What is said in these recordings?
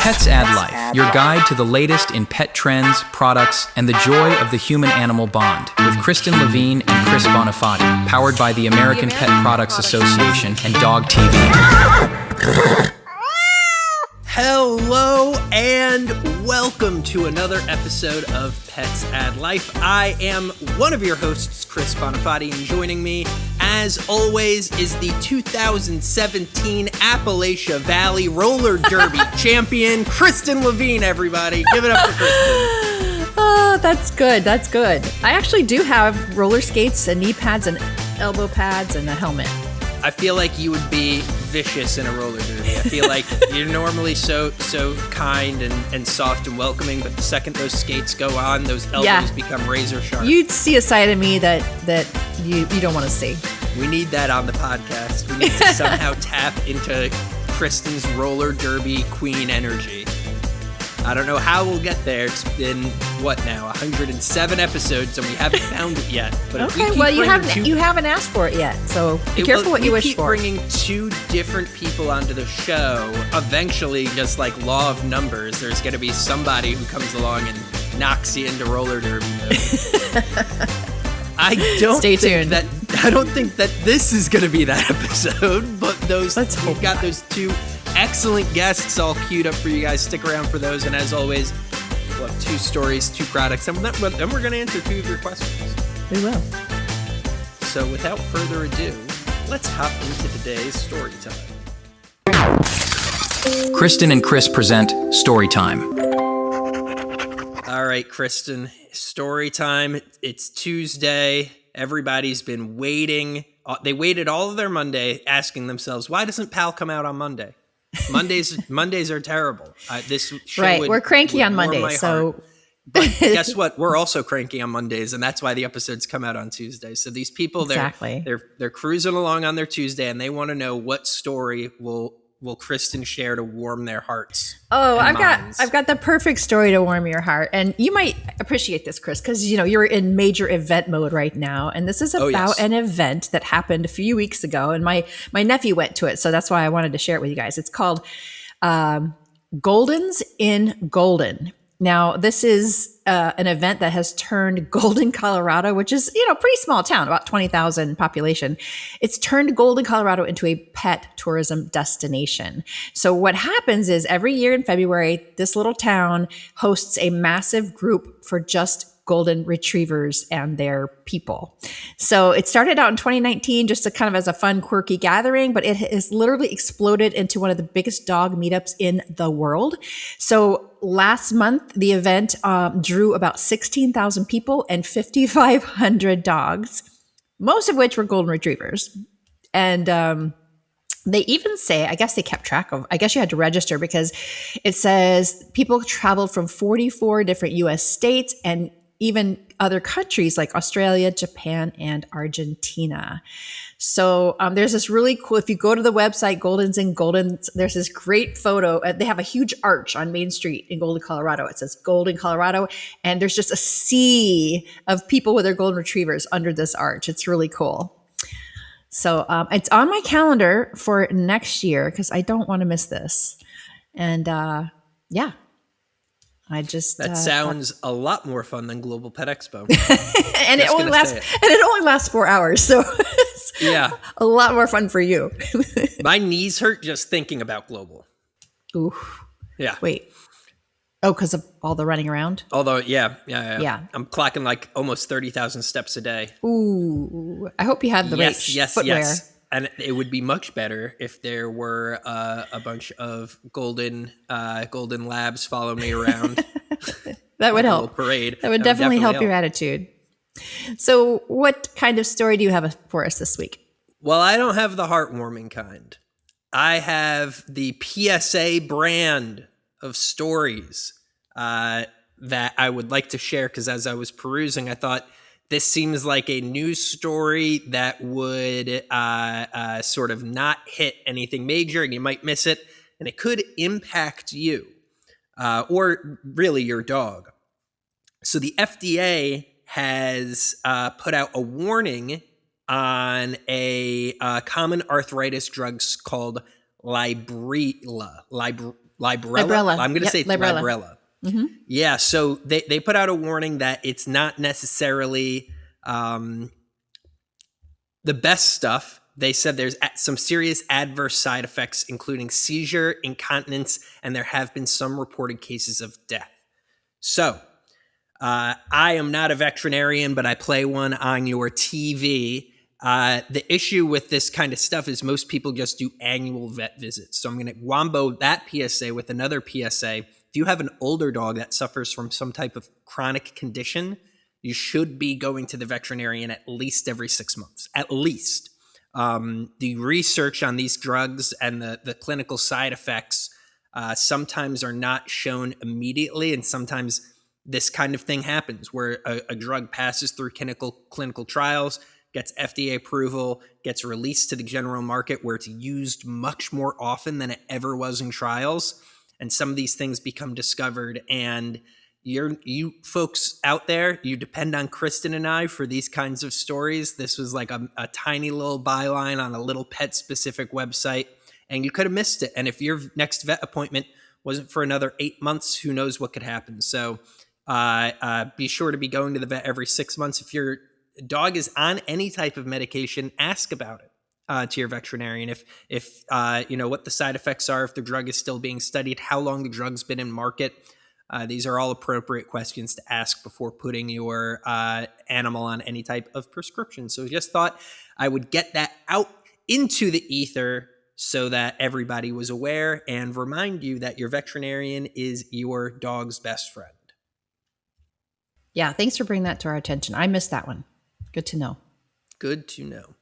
Pets Add Life, your guide to the latest in pet trends, products, and the joy of the human-animal bond, with Kristen, Levine, and Chris Bonifati, powered by the American Pet Products Association and DOGTV. Hello and welcome to another episode of Pets Add Life. I am one of your hosts, Chris Bonifati, and joining me, as always, is the 2017 Appalachia Valley Roller Derby champion, Kristen Levine, everybody. Give it up for Kristen. Oh, that's good. That's good. I actually do have roller skates and knee pads and elbow pads and a helmet. I feel like you would be vicious in a roller derby. I feel like you're normally so kind and soft and welcoming, but the second those skates go on, those elbows become razor sharp. You'd see a side of me that you don't want to see. We need that on the podcast. We need to somehow tap into Kristen's roller derby queen energy. I don't know how we'll get there. It's been, 107 episodes, and we haven't found it yet. But okay, well, you haven't asked for it yet, so be careful what you wish for. We keep bringing two different people onto the show. Eventually, just like law of numbers, there's going to be somebody who comes along and knocks you into roller derby mode. I don't think that this is going to be that episode, but we've got those two excellent guests all queued up for you guys. Stick around for those, and as always, we'll have two stories, two products, and then we're going to answer two of your questions. We will. So without further ado, let's hop into today's story time. Kristen and Chris present Story Time. All right, Kristen, story time. It's Tuesday. Everybody's been waiting. They waited all of their Monday asking themselves, why doesn't Pal come out on Monday? Mondays are terrible. This show right, we're cranky on Mondays, so. But guess what? We're also cranky on Mondays, and that's why the episodes come out on Tuesday. So these people, they're cruising along on their Tuesday, and they want to know what story will Kristen share to warm their hearts. Oh, I've got the perfect story to warm your heart, and you might appreciate this, Chris, because you're in major event mode right now, and this is about an event that happened a few weeks ago, and my nephew went to it, so that's why I wanted to share it with you guys. It's called Goldens in Golden. Now, this is an event that has turned Golden, Colorado, which is, pretty small town, about 20,000 population. It's turned Golden, Colorado into a pet tourism destination. So what happens is every year in February, this little town hosts a massive group for just golden retrievers and their people. So it started out in 2019 just as a fun, quirky gathering, but it has literally exploded into one of the biggest dog meetups in the world. So last month, the event drew about 16,000 people and 5,500 dogs, most of which were golden retrievers. And they even say, I guess they kept track of, I guess you had to register because it says people traveled from 44 different US states and even other countries like Australia, Japan, and Argentina. So there's this really cool, if you go to the website, Goldens in Golden, there's this great photo. They have a huge arch on Main Street in Golden, Colorado. It says Golden, Colorado. And there's just a sea of people with their golden retrievers under this arch. It's really cool. So it's on my calendar for next year because I don't want to miss this. And that sounds a lot more fun than Global Pet Expo. and it only lasts 4 hours, so it's a lot more fun for you. My knees hurt just thinking about Global. Ooh. Yeah. Wait. Oh, because of all the running around? Although, yeah. I'm clocking like almost 30,000 steps a day. Ooh. I hope you have the right footwear. Yes. And it would be much better if there were a bunch of golden labs following me around. That would help. Parade. That would definitely help your attitude. So what kind of story do you have for us this week? Well, I don't have the heartwarming kind. I have the PSA brand of stories that I would like to share because as I was perusing, I thought, this seems like a news story that would sort of not hit anything major and you might miss it. And it could impact you or really your dog. So the FDA has put out a warning on a common arthritis drug called Librela. Librela. Librela. I'm going to Yep, say it's Librela. Librela. Yeah, so they put out a warning that it's not necessarily the best stuff. They said there's some serious adverse side effects, including seizure, incontinence, and there have been some reported cases of death. So I am not a veterinarian, but I play one on your TV. The issue with this kind of stuff is most people just do annual vet visits. So I'm going to wombo that PSA with another PSA. If you have an older dog that suffers from some type of chronic condition, you should be going to the veterinarian at least every 6 months, at least. The research on these drugs and the clinical side effects sometimes are not shown immediately, and sometimes this kind of thing happens where a drug passes through clinical trials, gets FDA approval, gets released to the general market where it's used much more often than it ever was in trials. And some of these things become discovered. And you folks out there, you depend on Kristen and I for these kinds of stories. This was like a tiny little byline on a little pet specific website, and you could have missed it. And if your next vet appointment wasn't for another 8 months, who knows what could happen. So be sure to be going to the vet every 6 months. If your dog is on any type of medication, ask about it to your veterinarian. If you know what the side effects are, if the drug is still being studied, how long the drug's been in market. These are all appropriate questions to ask before putting your animal on any type of prescription. So just thought I would get that out into the ether so that everybody was aware, and remind you that your veterinarian is your dog's best friend. Yeah, thanks for bringing that to our attention. I missed that one. Good to know. Good to know.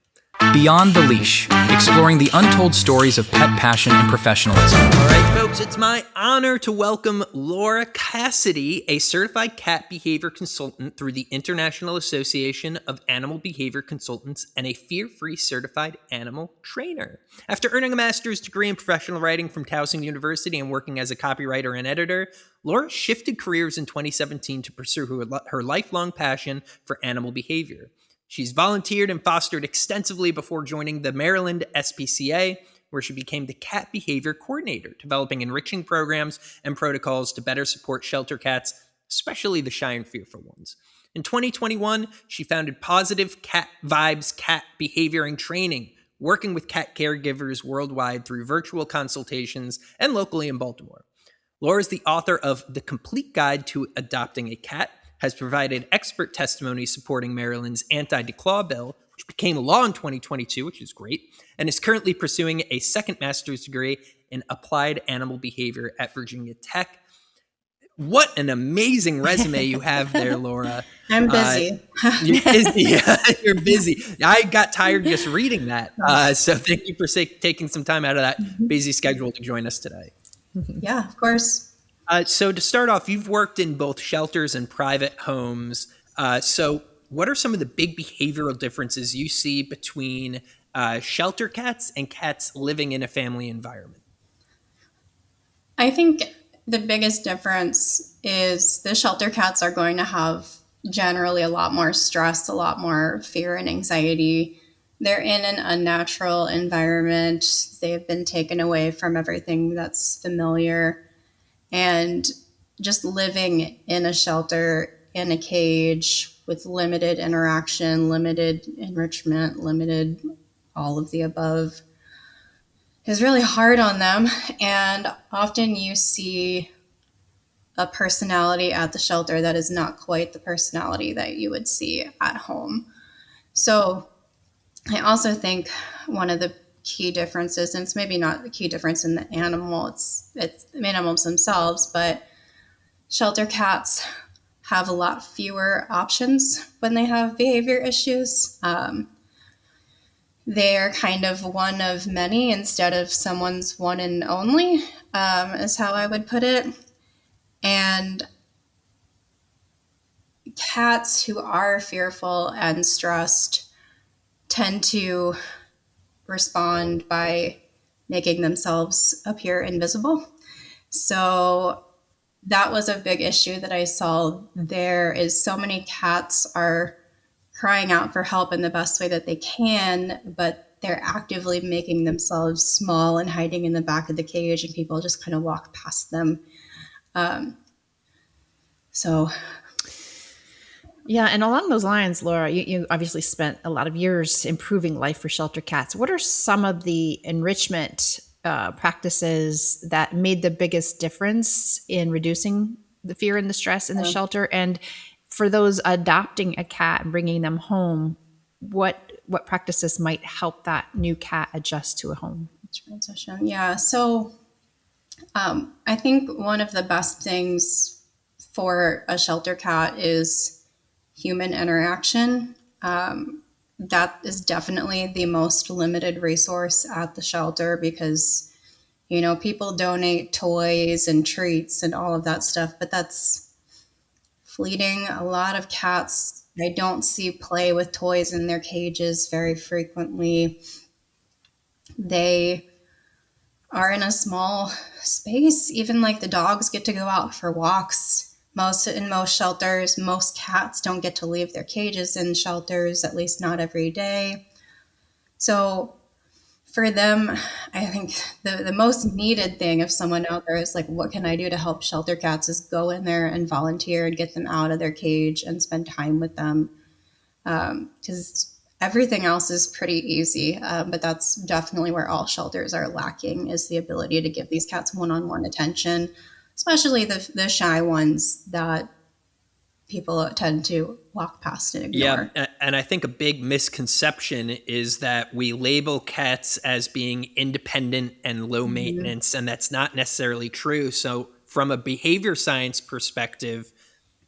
Beyond the Leash, exploring the untold stories of pet passion and professionalism. All right, folks, it's my honor to welcome Laura Cassidy, a certified cat behavior consultant through the International Association of Animal Behavior Consultants and a fear-free certified animal trainer. After earning a master's degree in professional writing from Towson University and working as a copywriter and editor, Laura shifted careers in 2017 to pursue her lifelong passion for animal behavior. She's volunteered and fostered extensively before joining the Maryland SPCA, where she became the cat behavior coordinator, developing enriching programs and protocols to better support shelter cats, especially the shy and fearful ones. In 2021, she founded Positive Cat Vibes Cat Behavior and Training, working with cat caregivers worldwide through virtual consultations and locally in Baltimore. Laura is the author of The Complete Guide to Adopting a Cat, has provided expert testimony supporting Maryland's anti-declaw bill, which became law in 2022, which is great, and is currently pursuing a second master's degree in applied animal behavior at Virginia Tech. What an amazing resume you have there, Laura. I'm busy. You're busy. You're busy. I got tired just reading that. So thank you for taking some time out of that busy schedule to join us today. Yeah, of course. So to start off, you've worked in both shelters and private homes. So what are some of the big behavioral differences you see between shelter cats and cats living in a family environment? I think the biggest difference is the shelter cats are going to have generally a lot more stress, a lot more fear and anxiety. They're in an unnatural environment. They've been taken away from everything that's familiar. And just living in a shelter, in a cage with limited interaction, limited enrichment, limited all of the above is really hard on them. And often you see a personality at the shelter that is not quite the personality that you would see at home. So I also think one of the key differences, and it's maybe not the key difference in the animal, it's the animals themselves, but shelter cats have a lot fewer options when they have behavior issues. They're kind of one of many instead of someone's one and only, is how I would put it. And cats who are fearful and stressed tend to respond by making themselves appear invisible. So that was a big issue that I saw there, is so many cats are crying out for help in the best way that they can, but they're actively making themselves small and hiding in the back of the cage, and people just kind of walk past them. So Yeah, and along those lines, Laura, you obviously spent a lot of years improving life for shelter cats. What are some of the enrichment practices that made the biggest difference in reducing the fear and the stress in the shelter? And for those adopting a cat and bringing them home, what practices might help that new cat adjust to a home? transition, yeah. So I think one of the best things for a shelter cat is human interaction. That is definitely the most limited resource at the shelter because, you know, people donate toys and treats and all of that stuff, but that's fleeting. A lot of cats, I don't see play with toys in their cages very frequently. They are in a small space. Even like the dogs get to go out for walks. In most shelters, most cats don't get to leave their cages in shelters, at least not every day. So for them, I think the most needed thing if someone out there is like, what can I do to help shelter cats, is go in there and volunteer and get them out of their cage and spend time with them. Because everything else is pretty easy, but that's definitely where all shelters are lacking, is the ability to give these cats one-on-one attention, especially the shy ones that people tend to walk past and ignore. Yeah, and I think a big misconception is that we label cats as being independent and low maintenance, and that's not necessarily true. So from a behavior science perspective,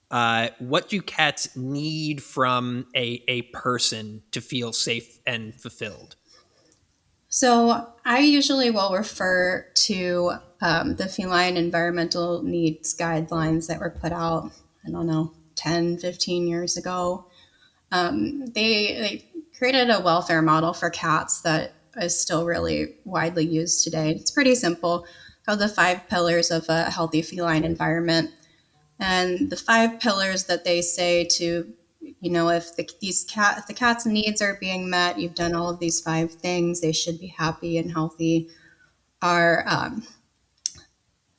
what do cats need from a person to feel safe and fulfilled? So I usually will refer to the Feline Environmental Needs Guidelines that were put out, I don't know, 10, 15 years ago. They created a welfare model for cats that is still really widely used today. It's pretty simple, called the 5 pillars of a healthy feline environment. And the 5 pillars that they say to, you know, if the cat's needs are being met, you've done all of these 5 things, they should be happy and healthy, are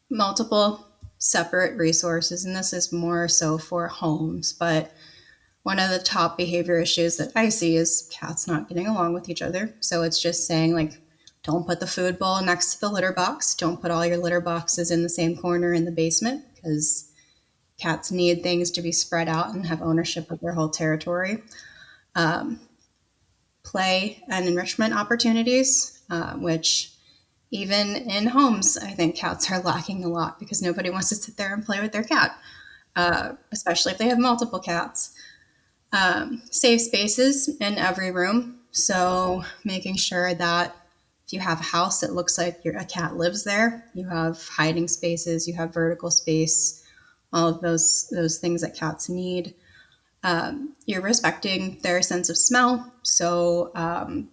multiple separate resources. And this is more so for homes. But one of the top behavior issues that I see is cats not getting along with each other. So it's just saying, like, don't put the food bowl next to the litter box. Don't put all your litter boxes in the same corner in the basement, because cats need things to be spread out and have ownership of their whole territory. Play and enrichment opportunities, which even in homes, I think cats are lacking a lot because nobody wants to sit there and play with their cat, especially if they have multiple cats. Safe spaces in every room. So making sure that if you have a house that looks like a cat lives there, you have hiding spaces, you have vertical space, all of those things that cats need. You're respecting their sense of smell. So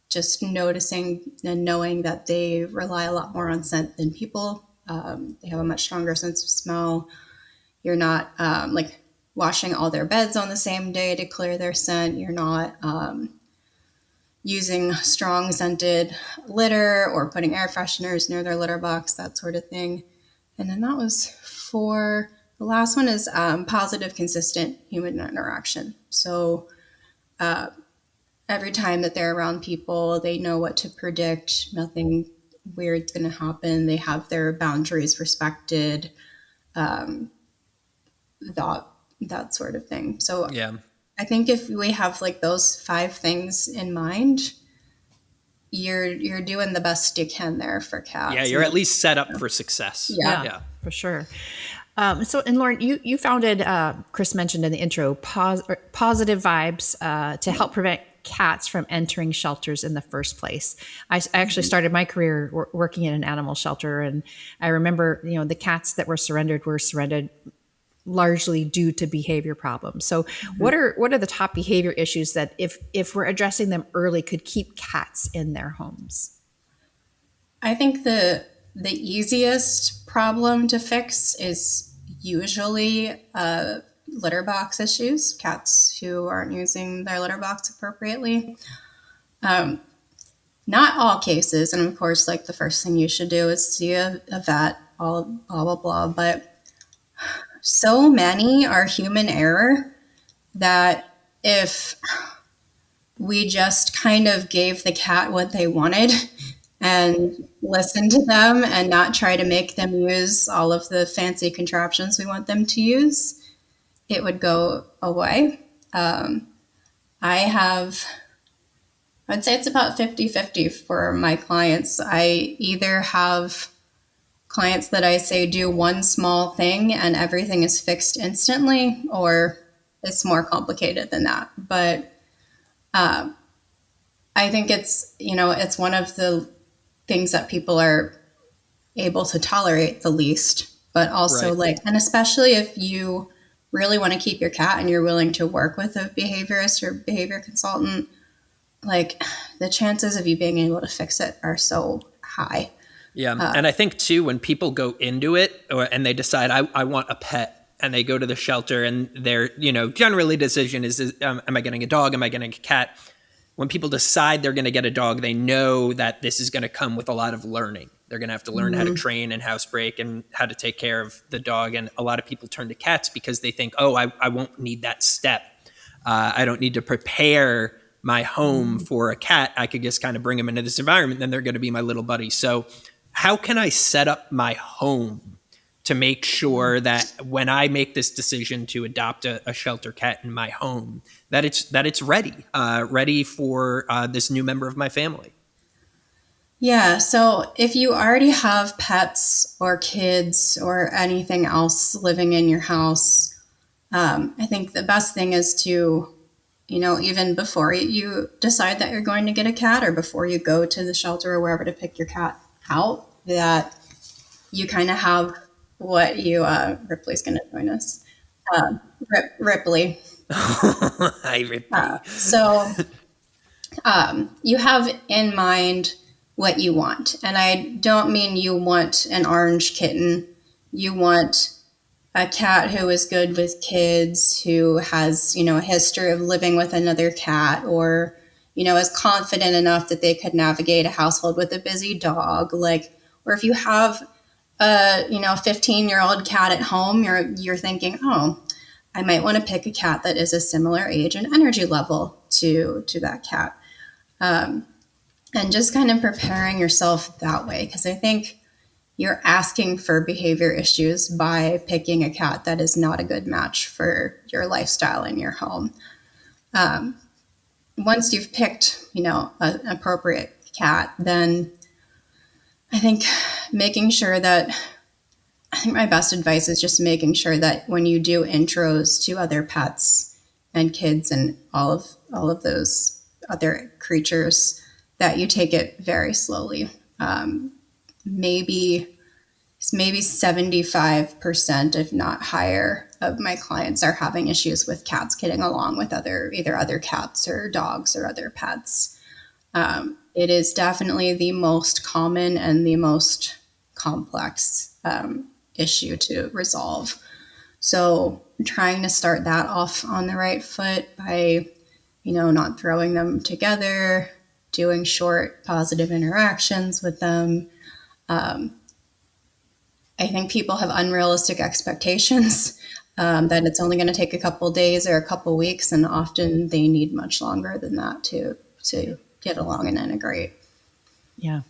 just noticing and knowing that they rely a lot more on scent than people. They have a much stronger sense of smell. You're not like washing all their beds on the same day to clear their scent. You're not using strong scented litter or putting air fresheners near their litter box, that sort of thing. And then that was for the last one is positive, consistent human interaction. So every time that they're around people, they know what to predict. Nothing weird's going to happen. They have their boundaries respected. That sort of thing. So Yeah. I think if we have like those 5 things in mind, you're doing the best you can there for cats. Yeah, you're at least set up for success. Yeah, for sure. And Lauren, you founded, Chris mentioned in the intro, Positive Vibes to help prevent cats from entering shelters in the first place. I actually started my career working in an animal shelter, and I remember, the cats that were surrendered largely due to behavior problems. So what are the top behavior issues that if we're addressing them early could keep cats in their homes? I think the easiest problem to fix is usually litter box issues, cats who aren't using their litter box appropriately. not all cases, and of course, like the first thing you should do is see a vet, all blah, blah, blah. But so many are human error that if we just kind of gave the cat what they wanted and listened to them and not try to make them use all of the fancy contraptions we want them to use, it would go away. I'd say it's about 50-50 for my clients. I either have clients that I say do one small thing and everything is fixed instantly, or it's more complicated than that. But I think it's one of the things that people are able to tolerate the least, but also and especially if you really want to keep your cat and you're willing to work with a behaviorist or behavior consultant, like the chances of you being able to fix it are so high. Yeah. And I think too, when people go into it and they decide I want a pet, and they go to the shelter and their, generally decision is am I getting a dog? Am I getting a cat? When people decide they're going to get a dog, they know that this is going to come with a lot of learning. They're going to have to learn how to train and housebreak and how to take care of the dog. And a lot of people turn to cats because they think, oh, I won't need that step. I don't need to prepare my home for a cat. I could just kind of bring them into this environment. Then they're going to be my little buddy. So how can I set up my home to make sure that when I make this decision to adopt a shelter cat in my home, that it's ready for this new member of my family? Yeah. So if you already have pets or kids or anything else living in your house, I think the best thing is to, even before you decide that you're going to get a cat, or before you go to the shelter or wherever to pick your cat out, that you kind of have what you, Ripley's going to join us. Ripley. Hi, Ripley. So you have in mind what you want. And I don't mean you want an orange kitten. You want a cat who is good with kids, who has, a history of living with another cat, or, is confident enough that they could navigate a household with a busy dog. Or if you have a 15-year-old cat at home, you're thinking, oh, I might want to pick a cat that is a similar age and energy level to that cat. And just kind of preparing yourself that way, because I think you're asking for behavior issues by picking a cat that is not a good match for your lifestyle in your home. Once you've picked, an appropriate cat, then I think my best advice is just making sure that when you do intros to other pets and kids and all of those other creatures, that you take it very slowly. Maybe 75%, if not higher, of my clients are having issues with cats getting along with either other cats or dogs or other pets. It is definitely the most common and the most complex issue to resolve. So trying to start that off on the right foot by, not throwing them together, doing short positive interactions with them. I think people have unrealistic expectations that it's only going to take a couple days or a couple weeks, and often they need much longer than that to get along and integrate. Yeah.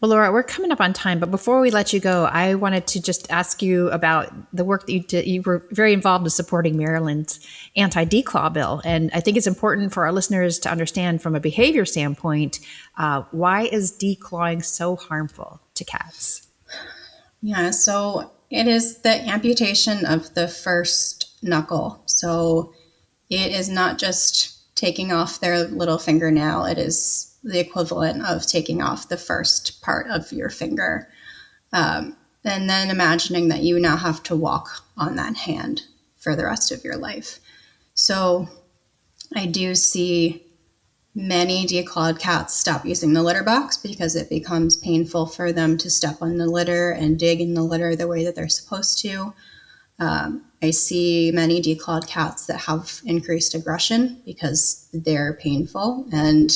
Well, Laura, we're coming up on time, but before we let you go, I wanted to just ask you about the work that you did. You were very involved in supporting Maryland's anti-declaw bill. And I think it's important for our listeners to understand from a behavior standpoint, why is declawing so harmful to cats? Yeah, so it is the amputation of the first knuckle. So it is not just taking off their little fingernail. It is the equivalent of taking off the first part of your finger. And then imagining that you now have to walk on that hand for the rest of your life. So I do see many declawed cats stop using the litter box because it becomes painful for them to step on the litter and dig in the litter the way that they're supposed to. I see many declawed cats that have increased aggression because they're painful, and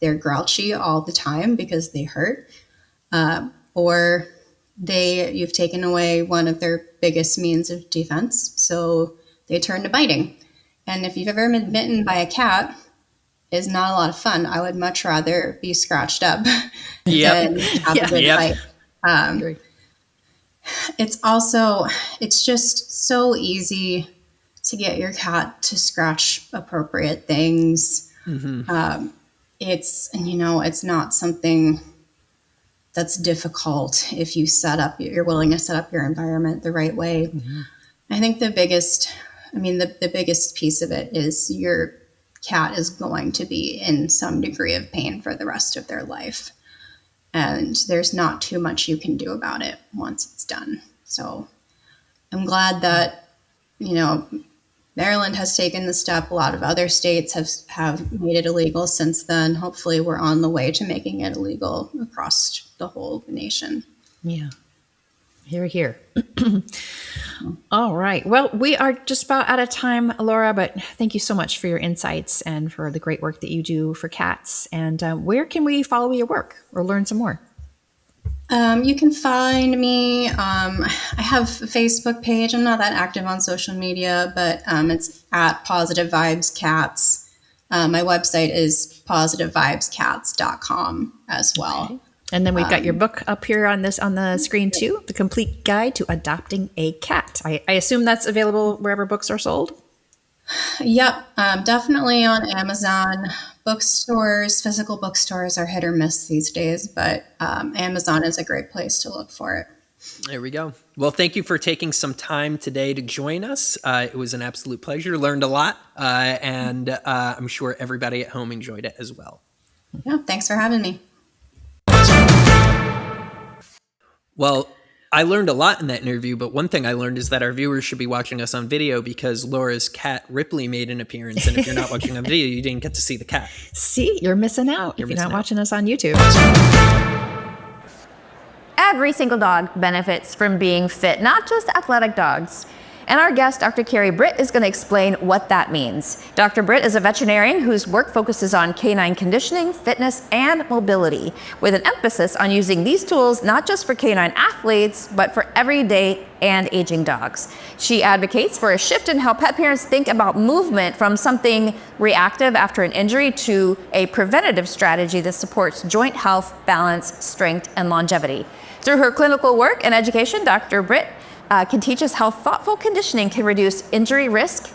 they're grouchy all the time because they hurt, or you've taken away one of their biggest means of defense, so they turn to biting. And if you've ever been bitten by a cat, it's not a lot of fun. I would much rather be scratched up than have a good bite. It's just so easy to get your cat to scratch appropriate things. It's not something that's difficult if you're willing to set up your environment the right way. I think the biggest piece of it is your cat is going to be in some degree of pain for the rest of their life. And there's not too much you can do about it once it's done. So I'm glad that, Maryland has taken the step. A lot of other states have made it illegal since then. Hopefully we're on the way to making it illegal across the whole nation. Yeah. Here. All right. Well, we are just about out of time, Laura, but thank you so much for your insights and for the great work that you do for cats. And where can we follow your work or learn some more? You can find me. I have a Facebook page. I'm not that active on social media, but it's at Positive Vibes Cats. My website is positivevibescats.com as well. Okay. And then we've got your book up here on the screen too, The Complete Guide to Adopting a Cat. I assume that's available wherever books are sold? Yep, definitely on Amazon. Bookstores, physical bookstores are hit or miss these days, but Amazon is a great place to look for it. There we go. Well, thank you for taking some time today to join us. It was an absolute pleasure. Learned a lot, and I'm sure everybody at home enjoyed it as well. Yeah, thanks for having me. Well, I learned a lot in that interview, but one thing I learned is that our viewers should be watching us on video because Laura's cat Ripley made an appearance. And if you're not watching on video, you didn't get to see the cat. See, you're missing out if you're not watching us on YouTube. Every single dog benefits from being fit, not just athletic dogs. And our guest, Dr. Carrie Britt, is going to explain what that means. Dr. Britt is a veterinarian whose work focuses on canine conditioning, fitness, and mobility, with an emphasis on using these tools not just for canine athletes, but for everyday and aging dogs. She advocates for a shift in how pet parents think about movement from something reactive after an injury to a preventative strategy that supports joint health, balance, strength, and longevity. Through her clinical work and education, Dr. Britt can teach us how thoughtful conditioning can reduce injury risk,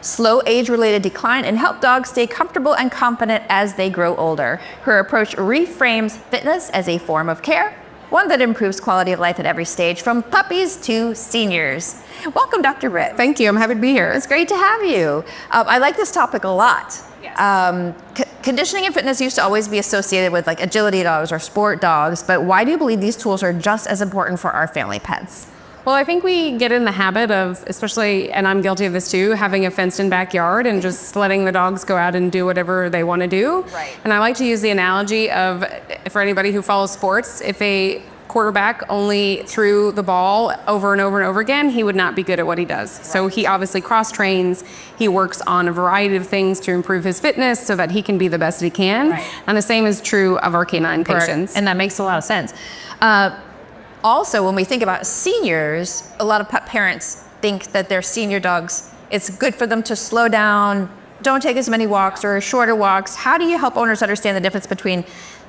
slow age-related decline, and help dogs stay comfortable and confident as they grow older. Her approach reframes fitness as a form of care, one that improves quality of life at every stage, from puppies to seniors. Welcome, Dr. Britt. Thank you. I'm happy to be here. It's great to have you. I like this topic a lot. Yes. Conditioning and fitness used to always be associated with like agility dogs or sport dogs, but why do you believe these tools are just as important for our family pets? Well, I think we get in the habit of, especially, and I'm guilty of this too, having a fenced-in backyard and just letting the dogs go out and do whatever they want to do. Right. And I like to use the analogy of, for anybody who follows sports, if a quarterback only threw the ball over and over and over again, he would not be good at what he does. Right. So he obviously cross-trains. He works on a variety of things to improve his fitness so that he can be the best that he can. Right. And the same is true of our canine patients. And that makes a lot of sense. Also, when we think about seniors, a lot of pet parents think that their senior dogs, it's good for them to slow down, don't take as many walks or shorter walks. How do you help owners understand the difference between,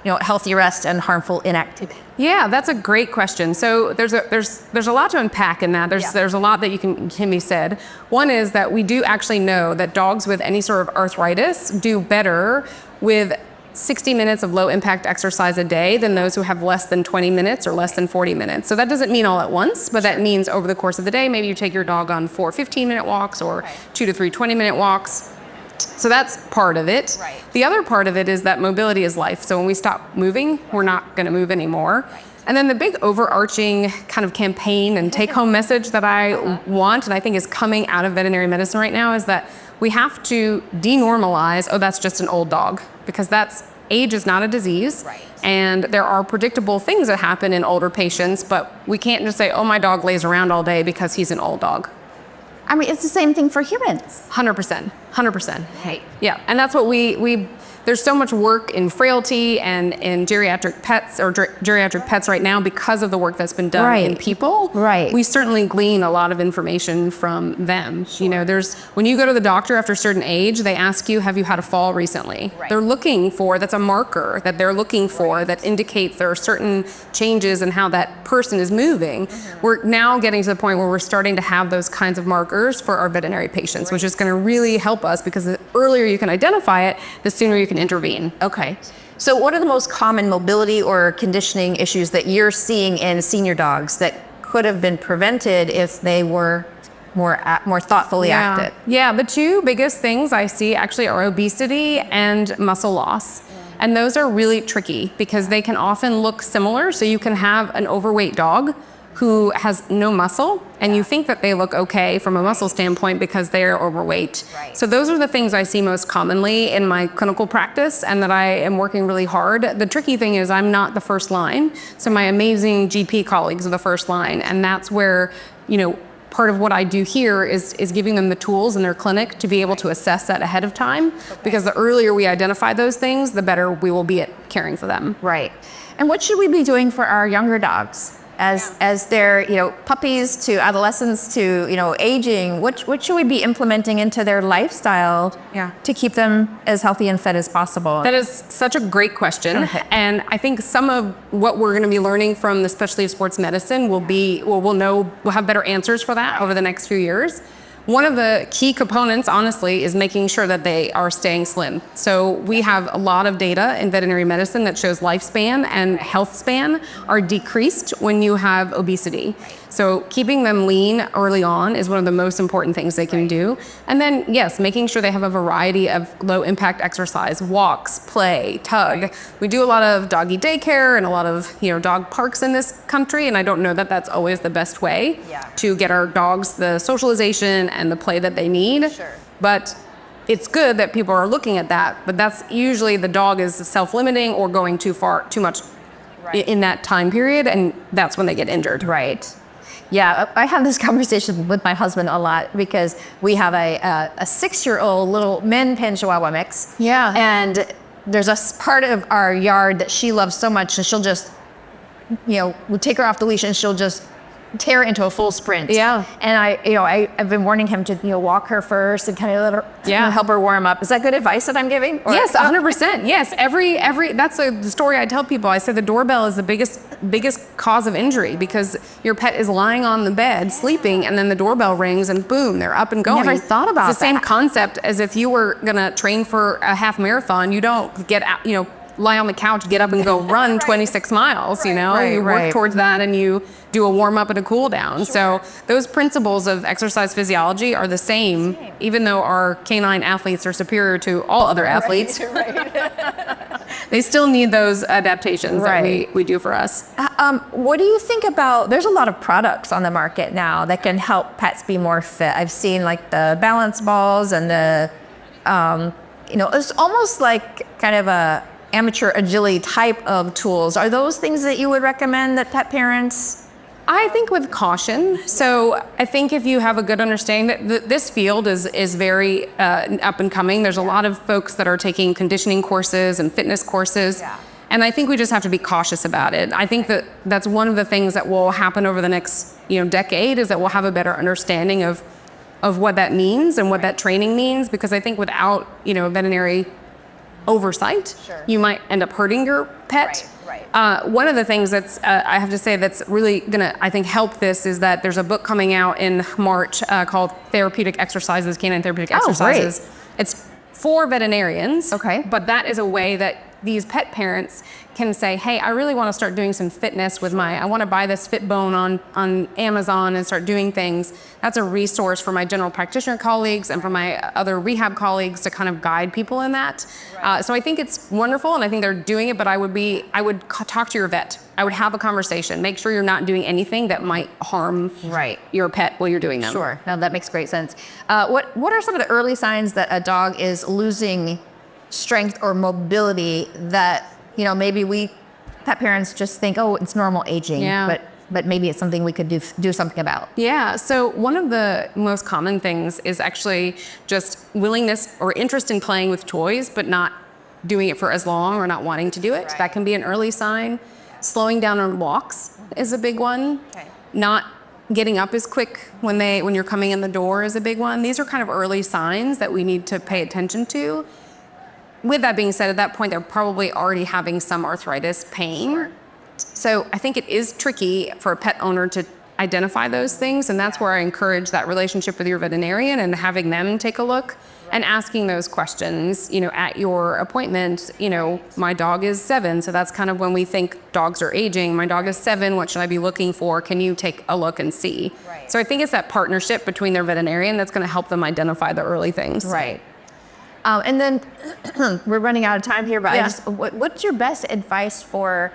healthy rest and harmful inactivity? Yeah, that's a great question. So there's a lot to unpack in that. There's a lot that can be said. One is that we do actually know that dogs with any sort of arthritis do better with 60 minutes of low impact exercise a day than those who have less than 20 minutes or less than 40 minutes. So that doesn't mean all at once, but that means over the course of the day, maybe you take your dog on 4 15-minute walks or 2 to 3 20-minute walks. So that's part of it. Right. The other part of it is that mobility is life. So when we stop moving, we're not going to move anymore. Right. And then the big overarching kind of campaign and take-home message that I want, and I think is coming out of veterinary medicine right now, is that we have to denormalize, that's just an old dog, because age is not a disease. Right. And there are predictable things that happen in older patients, but we can't just say, my dog lays around all day because he's an old dog. I mean, it's the same thing for humans. 100%. Right. Yeah, and that's what we there's so much work in frailty and in geriatric pets or geriatric pets right now because of the work that's been done in people. Right. We certainly glean a lot of information from them. You know, when you go to the doctor after a certain age, they ask you, have you had a fall recently? They're looking for, that's a marker that they're looking for that indicates there are certain changes in how that person is moving. We're now getting to the point where we're starting to have those kinds of markers for our veterinary patients, which is going to really help us because the earlier you can identify it, the sooner you can intervene. Okay. So what are the most common mobility or conditioning issues that you're seeing in senior dogs that could have been prevented if they were more thoughtfully acted? Yeah, the two biggest things I see actually are obesity and muscle loss. And those are really tricky because they can often look similar. So you can have an overweight dog who has no muscle and you think that they look okay from a muscle standpoint because they're overweight. So those are the things I see most commonly in my clinical practice and that I am working really hard. The tricky thing is I'm not the first line. So my amazing GP colleagues are the first line. And that's where, you know, part of what I do here is giving them the tools in their clinic to be able to assess that ahead of time. Because the earlier we identify those things, the better we will be at caring for them. Right. And what should we be doing for our younger dogs? As they're, you know, puppies to adolescents to, you know, aging, what should we be implementing into their lifestyle to keep them as healthy and fit as possible? That is such a great question. And I think some of what we're going to be learning from the specialty of sports medicine we'll have better answers for that over the next few years. One of the key components, honestly, is making sure that they are staying slim. So we have a lot of data in veterinary medicine that shows lifespan and health span are decreased when you have obesity. So keeping them lean early on is one of the most important things they can do. And then, yes, making sure they have a variety of low impact exercise, walks, play, tug. We do a lot of doggy daycare and a lot of, you know, dog parks in this country. And I don't know that that's always the best way to get our dogs the socialization and the play that they need. But it's good that people are looking at that. But that's usually the dog is self-limiting or going too much in that time period. And that's when they get injured. Right. Yeah, I have this conversation with my husband a lot because we have a 6-year-old little min pin Chihuahua mix. Yeah. And there's a part of our yard that she loves so much, and she'll just, you know, we'll take her off the leash and she'll just tear into a full sprint. Yeah. And I've been warning him to, you know, walk her first and kind of let her, help her warm up. Is that good advice that I'm giving? Or? Yes, 100%. Yes, that's the story I tell people. I say the doorbell is the biggest cause of injury because your pet is lying on the bed sleeping, and then the doorbell rings and boom, they're up and going. Never thought about that. It's the same concept as if you were gonna train for a half marathon. You don't get out, you know, lie on the couch, get up and go run 26 miles, you know? You work towards that and you do a warm up and a cool down. So those principles of exercise physiology are the same, even though our canine athletes are superior to all other athletes. They still need those adaptations that we do for us. What do you think about, there's a lot of products on the market now that can help pets be more fit. I've seen like the balance balls and the, you know, it's almost like kind of a amateur agility type of tools. Are those things that you would recommend that pet parents? I think with caution. So I think if you have a good understanding that this field is very up and coming. There's a lot of folks that are taking conditioning courses and fitness courses. And I think we just have to be cautious about it. I think that that's one of the things that will happen over the next, you know, decade is that we'll have a better understanding of what that means and what that training means. Because I think without, you know, veterinary oversight, you might end up hurting your pet. One of the things that's I have to say that's really gonna, I think, help this is that there's a book coming out in March called Therapeutic Exercises, Canine Therapeutic Exercises. It's for veterinarians, but that is a way that these pet parents can say, hey, I really want to start doing some fitness with I want to buy this Fitbone on Amazon and start doing things. That's a resource for my general practitioner colleagues and for my other rehab colleagues to kind of guide people in that. So I think it's wonderful and I think they're doing it, but I would talk to your vet. I would have a conversation. Make sure you're not doing anything that might harm your pet while you're doing them. Sure, no, that makes great sense. What are some of the early signs that a dog is losing strength or mobility that, you know, maybe we pet parents just think, oh, it's normal aging, but maybe it's something we could do something about? Yeah, so one of the most common things is actually just willingness or interest in playing with toys, but not doing it for as long or not wanting to do it. That can be an early sign. Slowing down on walks is a big one. Not getting up as quick when you're coming in the door is a big one. These are kind of early signs that we need to pay attention to. With that being said, at that point, they're probably already having some arthritis pain. So I think it is tricky for a pet owner to identify those things, and that's where I encourage that relationship with your veterinarian and having them take a look and asking those questions, at your appointment. My dog is 7, so that's kind of when we think dogs are aging. My dog is 7, what should I be looking for? Can you take a look and see? Right. So I think it's that partnership between their veterinarian that's going to help them identify the early things. Right. And then we're running out of time here, but what's your best advice for,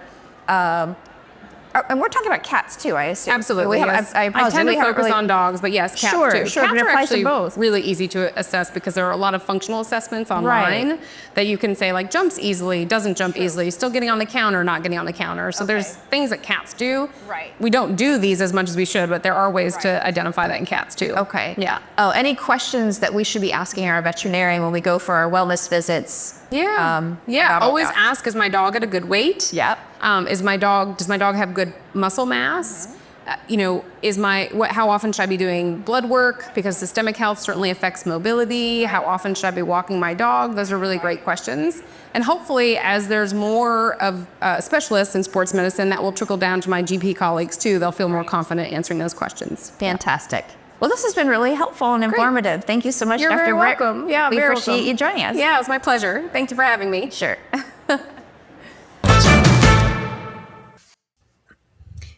and we're talking about cats too, I assume. Absolutely. Yes. I tend to focus on dogs, but yes, cats too. Sure, Cats but it are applies to actually both. really easy to assess because there are a lot of functional assessments online that you can say like jumps easily, doesn't jump easily, still getting on the counter, not getting on the counter. So there's things that cats do. Right. We don't do these as much as we should, but there are ways to identify that in cats too. Okay. Yeah. Oh, any questions that we should be asking our veterinarian when we go for our wellness visits? Always ask, is my dog at a good weight? Yep. Does my dog have good muscle mass? How often should I be doing blood work? Because systemic health certainly affects mobility. How often should I be walking my dog? Those are really great questions. And hopefully, as there's more of specialists in sports medicine, that will trickle down to my GP colleagues too. They'll feel more confident answering those questions. Fantastic. Well, this has been really helpful and informative. Thank you so much, You're Dr. very Britt. welcome. Yeah, we very appreciate welcome. you joining us. Yeah, it was my pleasure. Thank you for having me. Sure.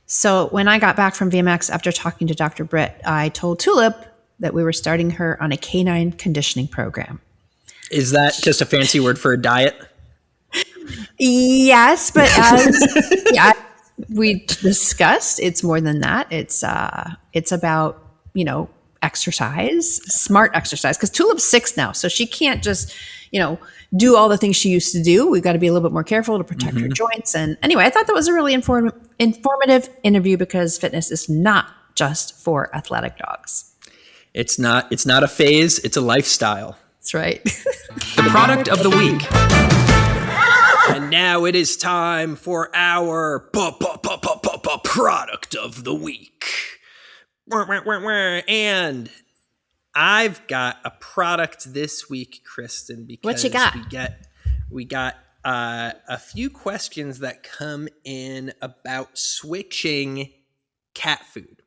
So when I got back from VMX after talking to Dr. Britt, I told Tulip that we were starting her on a canine conditioning program. Is that just a fancy word for a diet? Yes, but as we discussed, it's more than that. It's about, exercise, smart exercise. Because Tulip's 6 now, so she can't just, do all the things she used to do. We've got to be a little bit more careful to protect her joints. And anyway, I thought that was a really informative interview because fitness is not just for athletic dogs. It's not a phase, it's a lifestyle. That's right. The product of the week. And now it is time for our product of the week. And I've got a product this week, Kristen, because what you got? we got a few questions that come in about switching cat food,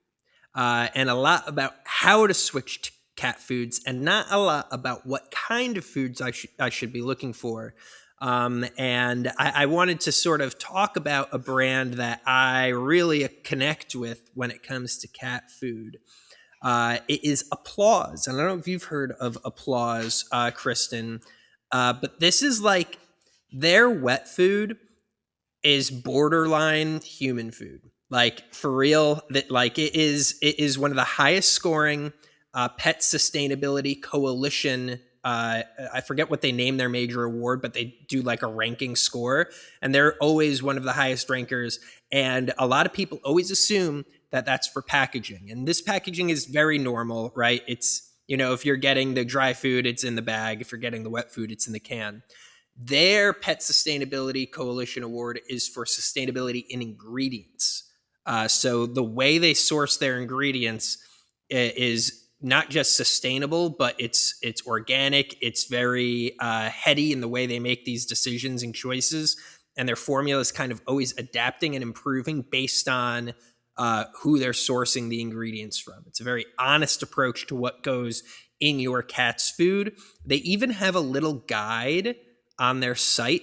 and a lot about how to switch to cat foods, and not a lot about what kind of foods I should be looking for. And I wanted to sort of talk about a brand that I really connect with when it comes to cat food. It is Applause. And I don't know if you've heard of Applause, Kristen, but this is like their wet food is borderline human food. Like for real, that like it is one of the highest scoring pet sustainability coalition. I forget what they name their major award, but they do like a ranking score, and they're always one of the highest rankers. And a lot of people always assume that that's for packaging, and this packaging is very normal, right? It's, if you're getting the dry food, it's in the bag. If you're getting the wet food, it's in the can. Their Pet Sustainability Coalition Award is for sustainability in ingredients. So the way they source their ingredients is not just sustainable, but it's organic. It's very heady in the way they make these decisions and choices. And their formula is kind of always adapting and improving based on who they're sourcing the ingredients from. It's a very honest approach to what goes in your cat's food. They even have a little guide on their site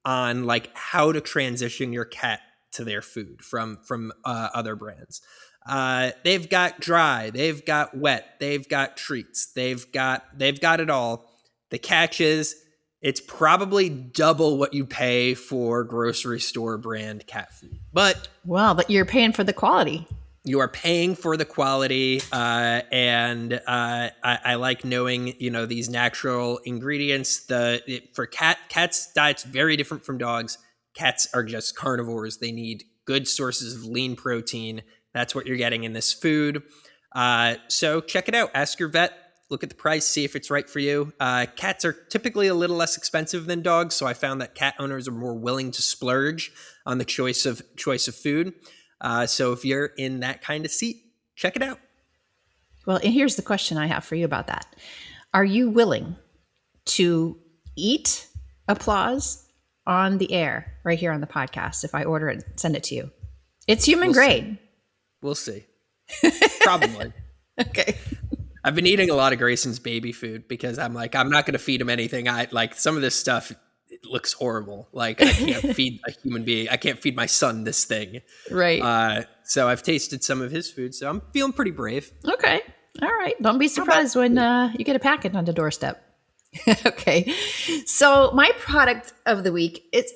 on like how to transition your cat to their food from other brands. They've got dry, they've got wet, they've got treats, they've got it all. The catch is it's probably double what you pay for grocery store brand cat food. But you're paying for the quality. You are paying for the quality, and I like knowing these natural ingredients. For cats' diet's very different from dogs. Cats are just carnivores. They need good sources of lean protein. That's what you're getting in this food. So check it out. Ask your vet look at the price, see if it's right for you. Cats are typically a little less expensive than dogs, so I found that cat owners are more willing to splurge on the choice of food. So if you're in that kind of seat, check it out. Well, and here's the question I have for you about that. Are you willing to eat applause on the air right here on the podcast if I order it and send it to you? It's human grade. We'll see. Probably. Okay. I've been eating a lot of Grayson's baby food because I'm like, I'm not going to feed him anything. I like some of this stuff. It looks horrible. Like I can't feed a human being. I can't feed my son this thing. Right. So I've tasted some of his food. So I'm feeling pretty brave. Okay. All right. Don't be surprised when you get a packet on the doorstep. Okay. So my product of the week, it's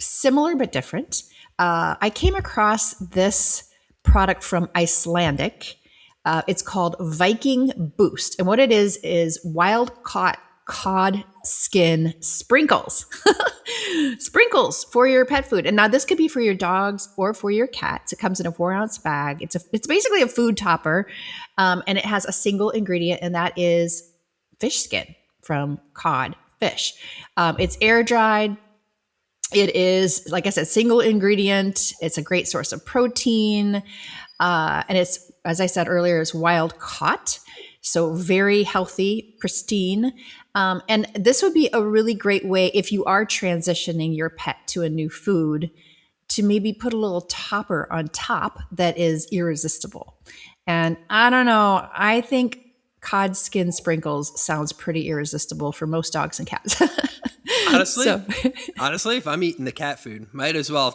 similar but different. I came across this product from Icelandic. It's called Viking Boost. And what it is wild caught cod skin sprinkles. Sprinkles for your pet food. And now this could be for your dogs or for your cats. It comes in a 4-ounce bag. It's basically a food topper. And it has a single ingredient, and that is fish skin from cod fish. It's air dried. It is, like I said, single ingredient. It's a great source of protein. And it's, as I said earlier, it's wild caught. So very healthy, pristine. And this would be a really great way if you are transitioning your pet to a new food to maybe put a little topper on top that is irresistible. And I don't know, I think cod skin sprinkles sounds pretty irresistible for most dogs and cats. Honestly, if I'm eating the cat food, might as well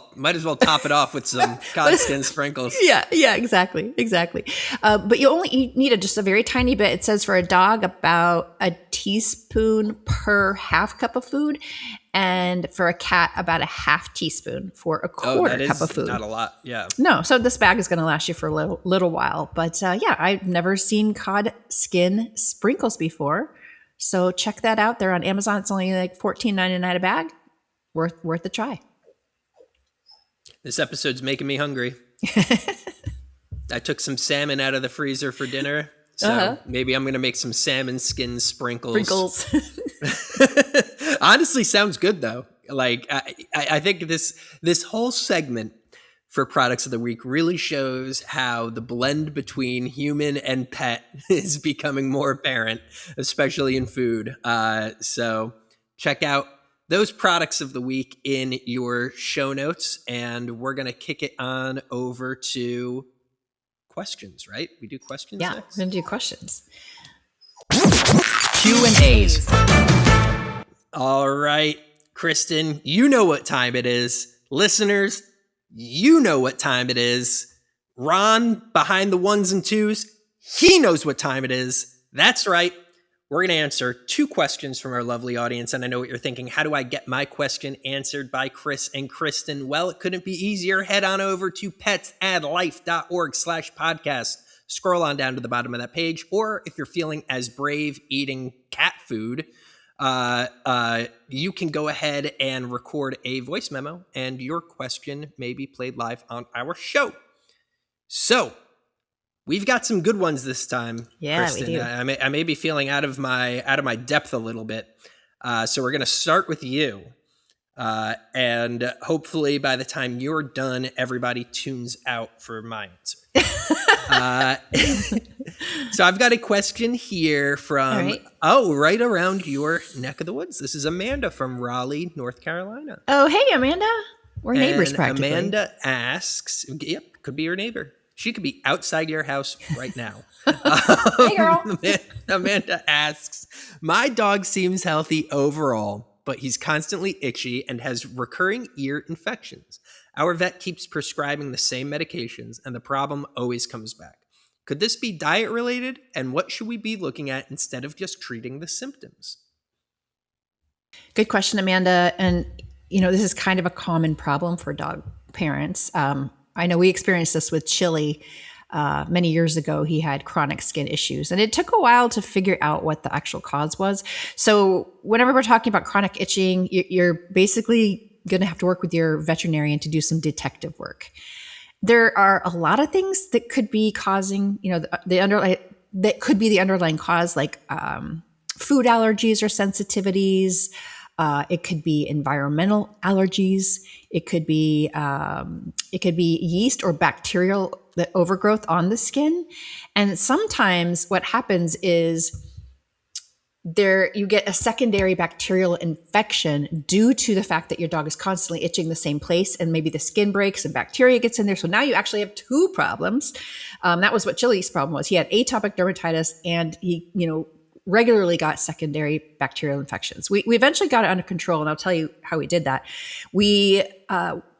top it off with some cod skin sprinkles. Yeah, exactly. But you only need just a very tiny bit. It says for a dog about a teaspoon per half cup of food, and for a cat about a half teaspoon for a quarter cup of food. Not a lot, yeah. No, so this bag is going to last you for a little while. But yeah, I've never seen cod skin sprinkles before. So check that out. They're on Amazon. It's only like $14.99 a bag. Worth a try. This episode's making me hungry. I took some salmon out of the freezer for dinner. So maybe I'm going to make some salmon skin sprinkles. Honestly, sounds good though. Like I think this whole segment for products of the week really shows how the blend between human and pet is becoming more apparent, especially in food. So check out those products of the week in your show notes, and we're going to kick it on over to questions, right? We do questions next? We're going to do questions. Q&As. All right, Kristen, you know what time it is. Listeners, you know what time it is. Ron, behind the ones and twos, he knows what time it is. That's right. We're going to answer 2 questions from our lovely audience. And I know what you're thinking. How do I get my question answered by Chris and Kristen? Well, it couldn't be easier. Head on over to petsaddlife.org/podcast. Scroll on down to the bottom of that page. Or if you're feeling as brave eating cat food, you can go ahead and record a voice memo, and your question may be played live on our show. So we've got some good ones this time. Yeah, Kristen. we do. I may be feeling out of my depth a little bit. So we're going to start with you. And hopefully by the time you're done, everybody tunes out for my answer. So I've got a question here from, right around your neck of the woods. This is Amanda from Raleigh, North Carolina. Oh, hey, Amanda. We're neighbors practically. Amanda asks, yep, could be your neighbor. She could be outside your house right now. Hey, girl. Amanda asks, my dog seems healthy overall, but he's constantly itchy and has recurring ear infections. Our vet keeps prescribing the same medications, and the problem always comes back. Could this be diet related? And what should we be looking at instead of just treating the symptoms? Good question, Amanda. And, this is kind of a common problem for dog parents. I know we experienced this with Chili many years ago. He had chronic skin issues, and it took a while to figure out what the actual cause was. So whenever we're talking about chronic itching, you're basically going to have to work with your veterinarian to do some detective work. There are a lot of things that could be causing, the that could be the underlying cause, like food allergies or sensitivities. It could be environmental allergies. It could be yeast or bacterial overgrowth on the skin. And sometimes what happens is you get a secondary bacterial infection due to the fact that your dog is constantly itching the same place, and maybe the skin breaks and bacteria gets in there. So now you actually have two problems. That was what Chili's problem was. He had atopic dermatitis, and he, regularly got secondary bacterial infections. We eventually got it under control, and I'll tell you how we did that.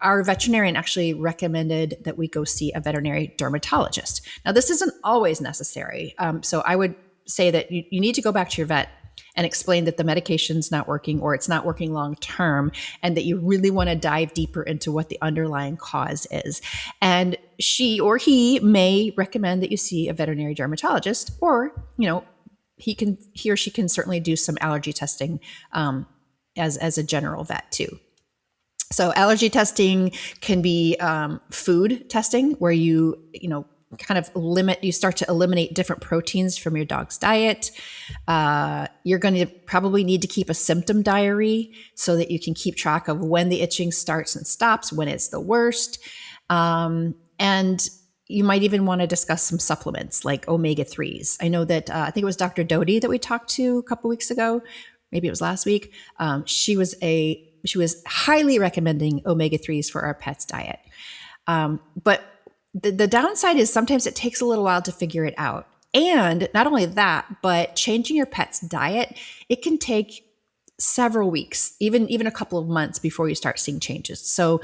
Our veterinarian actually recommended that we go see a veterinary dermatologist. Now, this isn't always necessary. So I would say that you need to go back to your vet and explain that the medication's not working, or it's not working long term, and that you really want to dive deeper into what the underlying cause is. And she or he may recommend that you see a veterinary dermatologist, or, he or she can certainly do some allergy testing as a general vet too. So allergy testing can be food testing, where you start to eliminate different proteins from your dog's diet. You're going to probably need to keep a symptom diary so that you can keep track of when the itching starts and stops, when it's the worst. And you might even want to discuss some supplements like omega-3s. I know that I think it was Dr. Doty that we talked to a couple weeks ago. Maybe it was last week. She was highly recommending omega-3s for our pet's diet. But the downside is sometimes it takes a little while to figure it out. And not only that, but changing your pet's diet, it can take several weeks, even a couple of months before you start seeing changes. So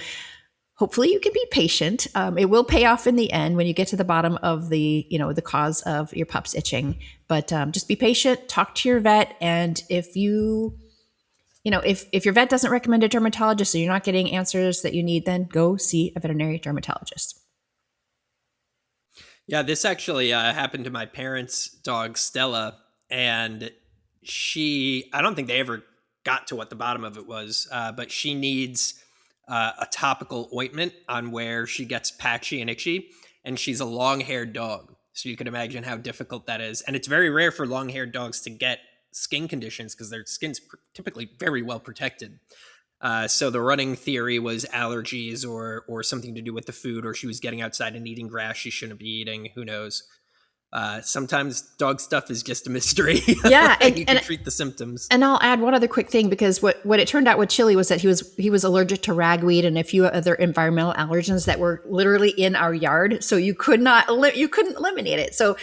hopefully you can be patient. It will pay off in the end when you get to the bottom of the cause of your pup's itching. But just be patient, talk to your vet. And if your vet doesn't recommend a dermatologist, so you're not getting answers that you need, then go see a veterinary dermatologist. Yeah, this actually happened to my parents' dog, Stella. And I don't think they ever got to what the bottom of it was, but she needs a topical ointment on where she gets patchy and itchy, and she's a long-haired dog. So you can imagine how difficult that is. And it's very rare for long-haired dogs to get skin conditions because their skin's typically very well protected. So the running theory was allergies or something to do with the food, or she was getting outside and eating grass she shouldn't be eating. Who knows? Sometimes dog stuff is just a mystery. Yeah, you can treat the symptoms. And I'll add one other quick thing, because what it turned out with Chili was that he was allergic to ragweed and a few other environmental allergens that were literally in our yard. So you couldn't eliminate it. So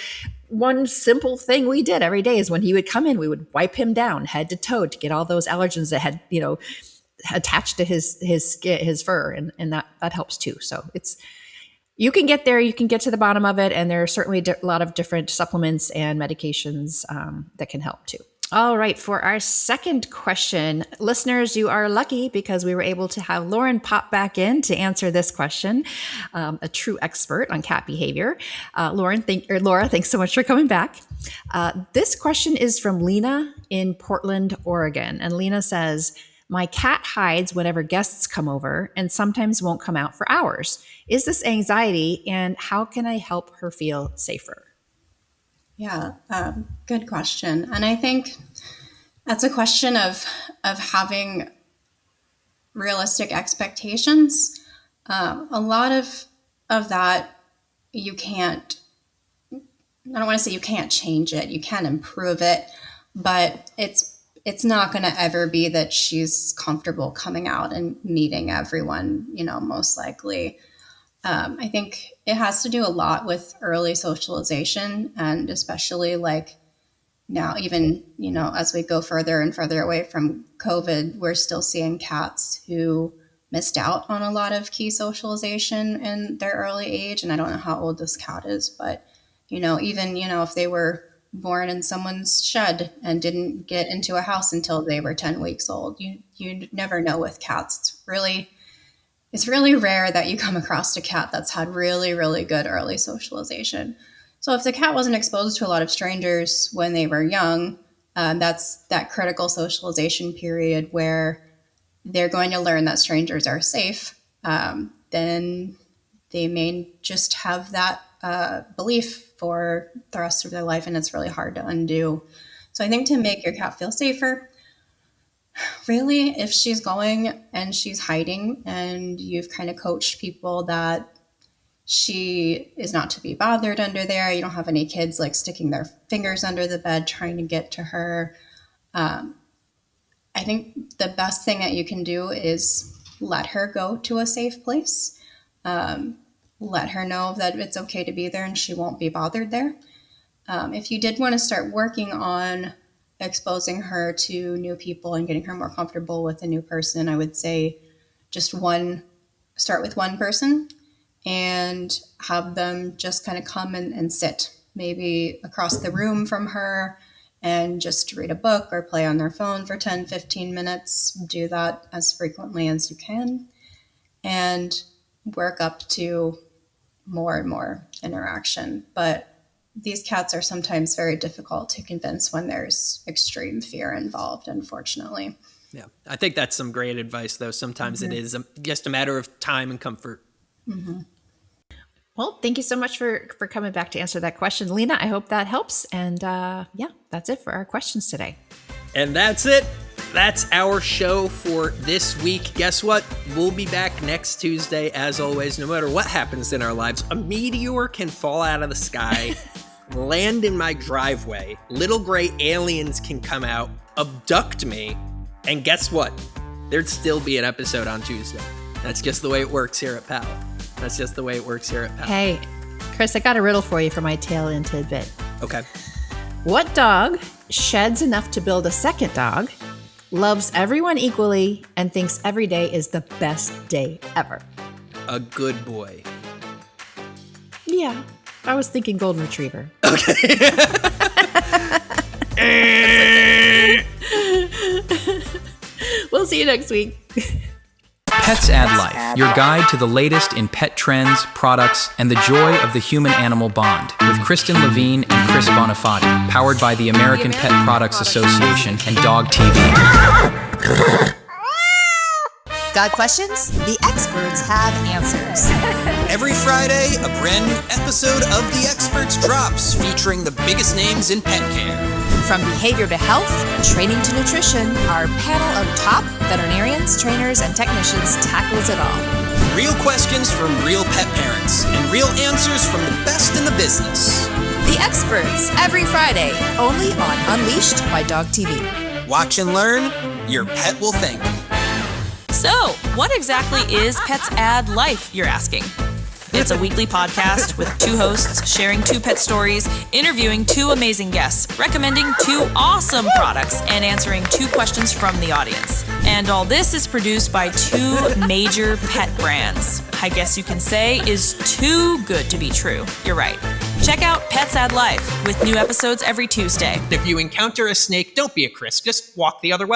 one simple thing we did every day is when he would come in, we would wipe him down head to toe to get all those allergens that had attached to his fur, and that helps too. So you can get there, you can get to the bottom of it, and there are certainly a lot of different supplements and medications that can help too. All right, for our second question, listeners, you are lucky because we were able to have Lauren pop back in to answer this question, a true expert on cat behavior. Laura, thanks so much for coming back. This question is from Lena in Portland, Oregon, and Lena says, "My cat hides whenever guests come over and sometimes won't come out for hours. Is this anxiety, and how can I help her feel safer?" Yeah, good question. And I think that's a question of having realistic expectations. A lot of that you can't, I don't want to say you can't change it, you can improve it, but it's not going to ever be that she's comfortable coming out and meeting everyone, most likely. I think it has to do a lot with early socialization, and especially like now, even, as we go further and further away from COVID, we're still seeing cats who missed out on a lot of key socialization in their early age. And I don't know how old this cat is, but, even, if they were born in someone's shed and didn't get into a house until they were 10 weeks old, you never know with cats. It's really rare that you come across a cat that's had really, really good early socialization. So if the cat wasn't exposed to a lot of strangers when they were young, that's that critical socialization period where they're going to learn that strangers are safe, then they may just have that belief for the rest of their life, and it's really hard to undo. So I think to make your cat feel safer, really, if she's going and she's hiding and you've kind of coached people that she is not to be bothered under there, you don't have any kids like sticking their fingers under the bed trying to get to her, I think the best thing that you can do is let her go to a safe place. Let her know that it's okay to be there and she won't be bothered there. If you did want to start working on exposing her to new people and getting her more comfortable with a new person, I would say start with one person and have them just kind of come and sit maybe across the room from her and just read a book or play on their phone for 10, 15 minutes. Do that as frequently as you can and work up to more and more interaction. But these cats are sometimes very difficult to convince when there's extreme fear involved, unfortunately. Yeah, I think that's some great advice, though. Sometimes it is just a matter of time and comfort. Mm-hmm. Well, thank you so much for coming back to answer that question, Lena. I hope that helps. And yeah, that's it for our questions today. And that's it. That's our show for this week. Guess what? We'll be back next Tuesday, as always. No matter what happens in our lives, a meteor can fall out of the sky, land in my driveway, little gray aliens can come out, abduct me, and guess what? There'd still be an episode on Tuesday. That's just the way it works here at PAL. That's just the way it works here at PAL. Hey, Chris, I got a riddle for you for my tail-in tidbit. Okay. What dog sheds enough to build a second dog, loves everyone equally, and thinks every day is the best day ever? A good boy. Yeah, I was thinking golden retriever. Okay. We'll see you next week. Pets Add Life, your guide to the latest in pet trends, products, and the joy of the human-animal bond, with Kristen Levine and Chris Bonifati, powered by the American Pet Products Association and DOGTV. Got questions? The experts have answers. Every Friday, a brand new episode of The Experts drops, featuring the biggest names in pet care. From behavior to health, training to nutrition, our panel of top veterinarians, trainers, and technicians tackles it all. Real questions from real pet parents, and real answers from the best in the business. The Experts, every Friday, only on Unleashed by DOGTV. Watch and learn, your pet will thank you. So, what exactly is Pets Add Life, you're asking? It's a weekly podcast with two hosts sharing two pet stories, interviewing two amazing guests, recommending two awesome products, and answering two questions from the audience. And all this is produced by two major pet brands. I guess you can say is too good to be true. You're right. Check out Pets Add Life with new episodes every Tuesday. If you encounter a snake, don't be a Chris, just walk the other way.